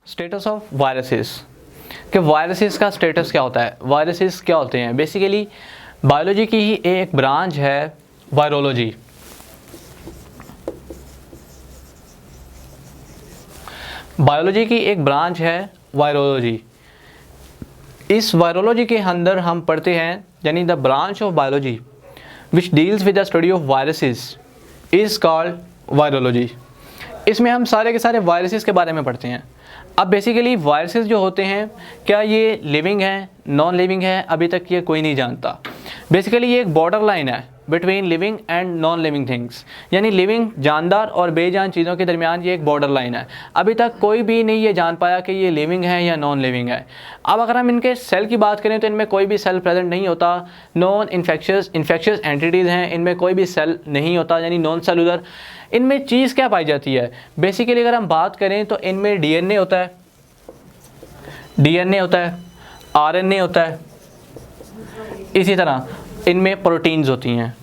Status of viruses कि viruses का status क्या होता है। वायरसेस क्या होते हैं? बेसिकली बायोलॉजी की ही एक ब्रांच है वायरोलॉजी। बायोलॉजी की एक ब्रांच है वायरोलॉजी। इस वायरोलॉजी के अंदर हम पढ़ते हैं, यानी the branch of biology which deals with the study of viruses is called virology. इसमें हम सारे के सारे वायरसेस के बारे में पढ़ते हैं। अब बेसिकली वायरसेस जो होते हैं, क्या ये लिविंग है, नॉन लिविंग है, अभी तक ये कोई नहीं जानता। बेसिकली ये एक बॉर्डर लाइन है between living and non living things, यानी लिविंग जानदार और बेजान चीज़ों के दरमियान ये एक बॉर्डर लाइन है। अभी तक कोई भी नहीं ये जान पाया कि ये लिविंग है या नॉन लिविंग है। अब अगर हम इनके सेल की बात करें तो इनमें कोई भी सेल प्रेजेंट नहीं होता। नॉन इन्फेक्शियस एंटिटीज़ हैं, इनमें कोई भी सेल नहीं होता, यानी नॉन सेलुलर। इनमें चीज़ क्या पाई जाती है? बेसिकली अगर हम बात करें तो इनमें डीएनए होता है, आरएनए होता है, इसी तरह इनमें प्रोटीन्स होती हैं,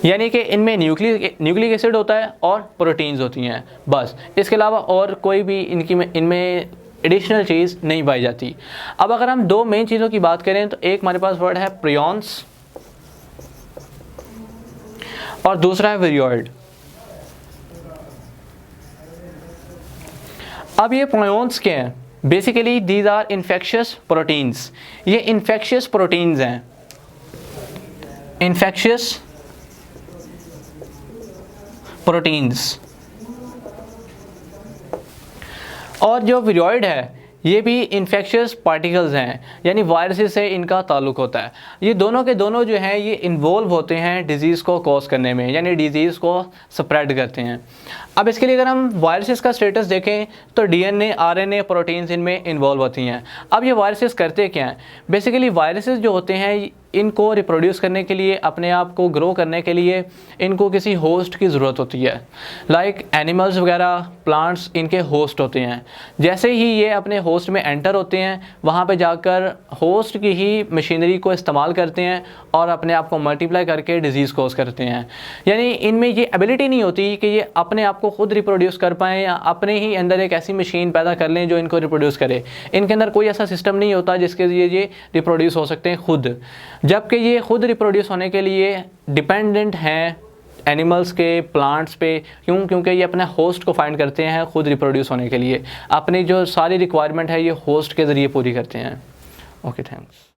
यानी कि इनमें न्यूक्लिक एसिड होता है और प्रोटीन्स होती हैं, बस। इसके अलावा और कोई भी इनमें एडिशनल चीज़ नहीं पाई जाती। अब अगर हम दो मेन चीज़ों की बात करें तो एक हमारे पास वर्ड है प्रियॉन्स और दूसरा है विरियोइड। अब ये प्रियॉन्स क्या हैं? Basically these are infectious proteins. ये इन्फेक्शियस प्रोटीन्स हैं, इन्फेक्शियस प्रोटीन्स। और जो विरियोइड है ये भी इन्फेक्शियस पार्टिकल्स हैं, यानी वायरसेस से इनका ताल्लुक़ होता है। ये दोनों के दोनों जो हैं ये इन्वॉल्व होते हैं डिजीज़ को कॉज करने में, यानी डिजीज़ को स्प्रेड करते हैं। अब इसके लिए अगर हम वायरसेस का स्टेटस देखें तो डीएनए, आरएनए, प्रोटीन्स इनमें इन्वॉल्व होती हैं। अब ये वायरसेस करते क्या हैं? बेसिकली वायरसेस जो होते हैं इनको रिप्रोड्यूस करने के लिए, अपने आप को ग्रो करने के लिए इनको किसी होस्ट की ज़रूरत होती है। लाइक एनिमल्स वगैरह, प्लांट्स इनके होस्ट होते हैं। जैसे ही ये अपने होस्ट में एंटर होते हैं, वहाँ पे जाकर होस्ट की ही मशीनरी को इस्तेमाल करते हैं और अपने आप को मल्टीप्लाई करके डिजीज़ कॉज करते हैं। यानी इनमें ये एबिलिटी नहीं होती कि ये अपने आप को खुद रिप्रोड्यूस कर पाएँ या अपने ही अंदर एक ऐसी मशीन पैदा कर लें जो इनको रिप्रोड्यूस करे। इनके अंदर कोई ऐसा सिस्टम नहीं होता जिसके लिए ये रिप्रोड्यूस हो सकते हैं खुद, जबकि ये खुद रिप्रोड्यूस होने के लिए डिपेंडेंट हैं एनिमल्स के, प्लांट्स पे। क्योंकि ये अपने होस्ट को फाइंड करते हैं खुद रिप्रोड्यूस होने के लिए। अपनी जो सारी रिक्वायरमेंट है ये होस्ट के ज़रिए पूरी करते हैं। Okay, thanks.